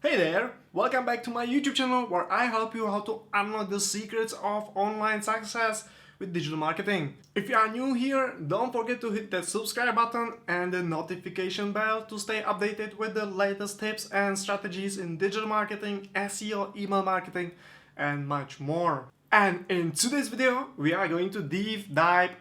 Hey there! Welcome back to my YouTube channel where I help you how to unlock the secrets of online success with digital marketing. If you are new here, don't forget to hit that subscribe button and the notification bell to stay updated with the latest tips and strategies in digital marketing, SEO, email marketing, and much more. And in today's video, we are going to deep dive,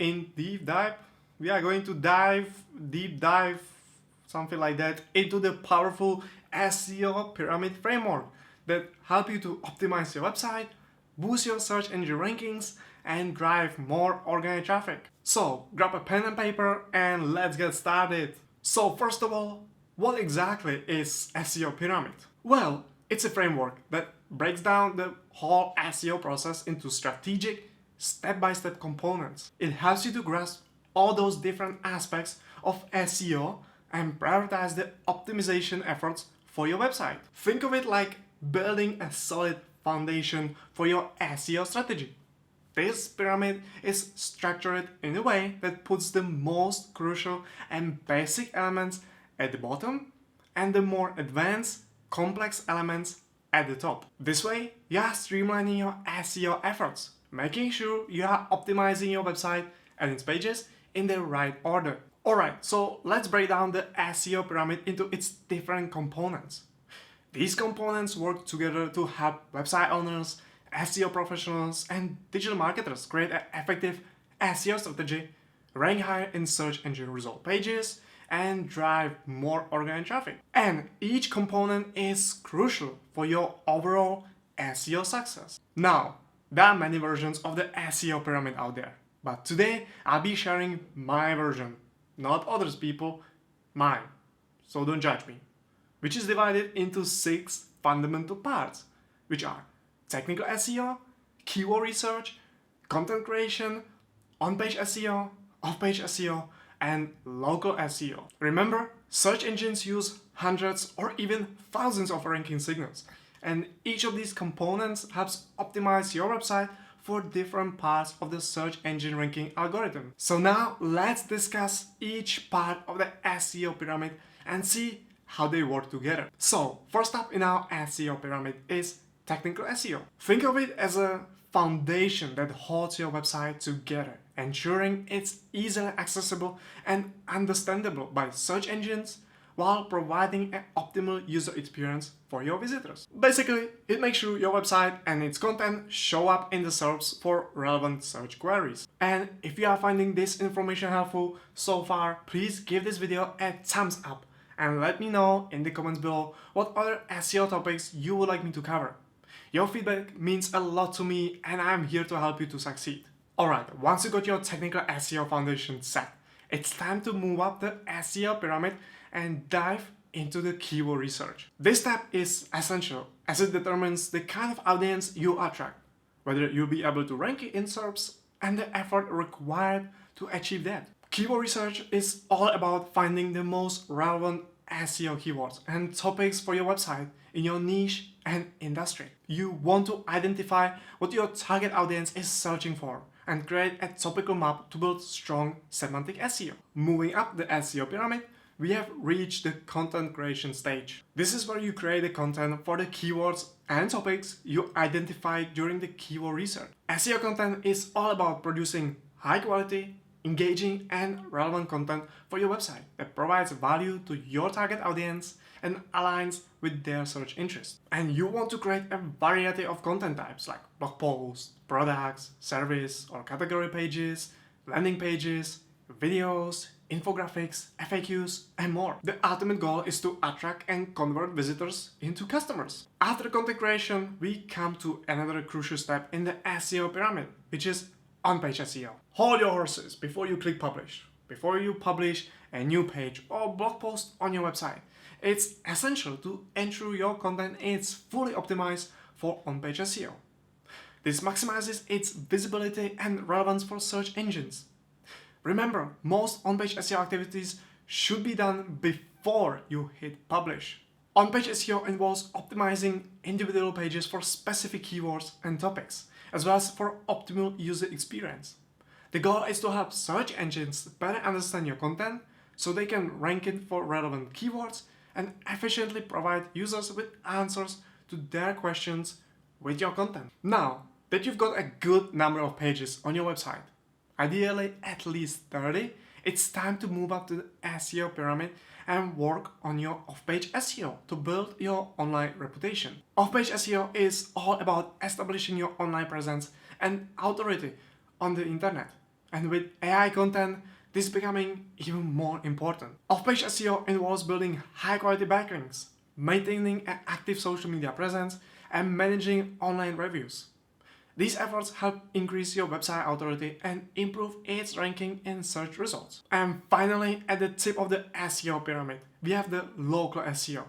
something like that, into the powerful SEO Pyramid framework that help you to optimize your website, boost your search engine rankings, and drive more organic traffic. So grab a pen and paper and let's get started. So first of all, what exactly is SEO Pyramid? Well, it's a framework that breaks down the whole SEO process into strategic, step-by-step components. It helps you to grasp all those different aspects of SEO and prioritize the optimization efforts for your website. Think of it like building a solid foundation for your SEO strategy. This pyramid is structured in a way that puts the most crucial and basic elements at the bottom and the more advanced, complex elements at the top. This way, you are streamlining your SEO efforts, making sure you are optimizing your website and its pages in the right order. Alright, so let's break down the SEO pyramid into its different components. These components work together to help website owners, SEO professionals, and digital marketers create an effective SEO strategy, rank higher in search engine result pages, and drive more organic traffic. And each component is crucial for your overall SEO success. Now, there are many versions of the SEO pyramid out there, but today I'll be sharing my version. Not others people, mine, so don't judge me, which is divided into 6 fundamental parts, which are technical SEO, keyword research, content creation, on-page SEO, off-page SEO, and local SEO. Remember, search engines use hundreds or even thousands of ranking signals, and each of these components helps optimize your website for different parts of the search engine ranking algorithm. So now let's discuss each part of the SEO pyramid and see how they work together. So first up in our SEO pyramid is technical SEO. Think of it as a foundation that holds your website together, ensuring it's easily accessible and understandable by search engines while providing an optimal user experience for your visitors. Basically, it makes sure your website and its content show up in the SERPs for relevant search queries. And if you are finding this information helpful so far, please give this video a thumbs up and let me know in the comments below what other SEO topics you would like me to cover. Your feedback means a lot to me and I'm here to help you to succeed. Alright, once you got your technical SEO foundation set, it's time to move up the SEO pyramid and dive into the keyword research. This step is essential as it determines the kind of audience you attract, whether you'll be able to rank it in SERPs, and the effort required to achieve that. Keyword research is all about finding the most relevant SEO keywords and topics for your website in your niche and industry. You want to identify what your target audience is searching for and create a topical map to build strong semantic SEO. Moving up the SEO pyramid, we have reached the content creation stage. This is where you create the content for the keywords and topics you identify during the keyword research. SEO content is all about producing high quality, engaging, and relevant content for your website that provides value to your target audience and aligns with their search interests. And you want to create a variety of content types like blog posts, products, service or category pages, landing pages, videos, infographics, FAQs, and more. The ultimate goal is to attract and convert visitors into customers. After content creation, we come to another crucial step in the SEO pyramid, which is on-page SEO. Hold your horses before you click publish. Before you publish a new page or blog post on your website, it's essential to ensure your content is fully optimized for on-page SEO. This maximizes its visibility and relevance for search engines. Remember, most on-page SEO activities should be done before you hit publish. On-page SEO involves optimizing individual pages for specific keywords and topics, as well as for optimal user experience. The goal is to help search engines better understand your content so they can rank it for relevant keywords and efficiently provide users with answers to their questions with your content. Now that you've got a good number of pages on your website, ideally at least 30, it's time to move up to the SEO pyramid and work on your off-page SEO to build your online reputation. Off-page SEO is all about establishing your online presence and authority on the internet. And with AI content, this is becoming even more important. Off-page SEO involves building high-quality backlinks, maintaining an active social media presence, and managing online reviews. These efforts help increase your website authority and improve its ranking in search results. And finally, at the tip of the SEO pyramid, we have the local SEO.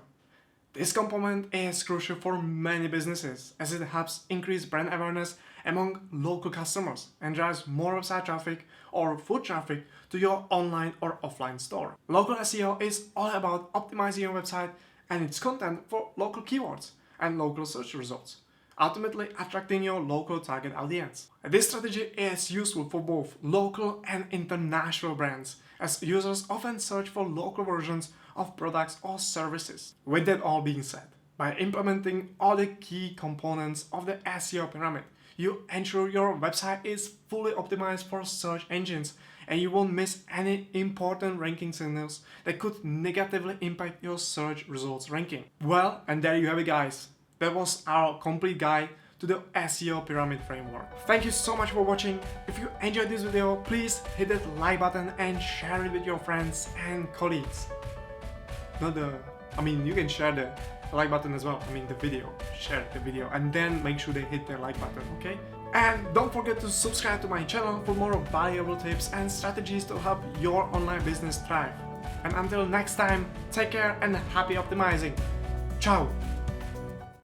This component is crucial for many businesses as it helps increase brand awareness among local customers and drives more website traffic or foot traffic to your online or offline store. Local SEO is all about optimizing your website and its content for local keywords and local search results, ultimately attracting your local target audience. This strategy is useful for both local and international brands, as users often search for local versions of products or services. With that all being said, by implementing all the key components of the SEO pyramid, you ensure your website is fully optimized for search engines and you won't miss any important ranking signals that could negatively impact your search results ranking. Well, and there you have it, guys. That was our complete guide to the SEO pyramid framework. Thank you so much for watching. If you enjoyed this video, please hit that like button and share it with your friends and colleagues. You can share the like button as well. The video. Share the video and then make sure they hit the like button, okay? And don't forget to subscribe to my channel for more valuable tips and strategies to help your online business thrive. And until next time, take care and happy optimizing. Ciao!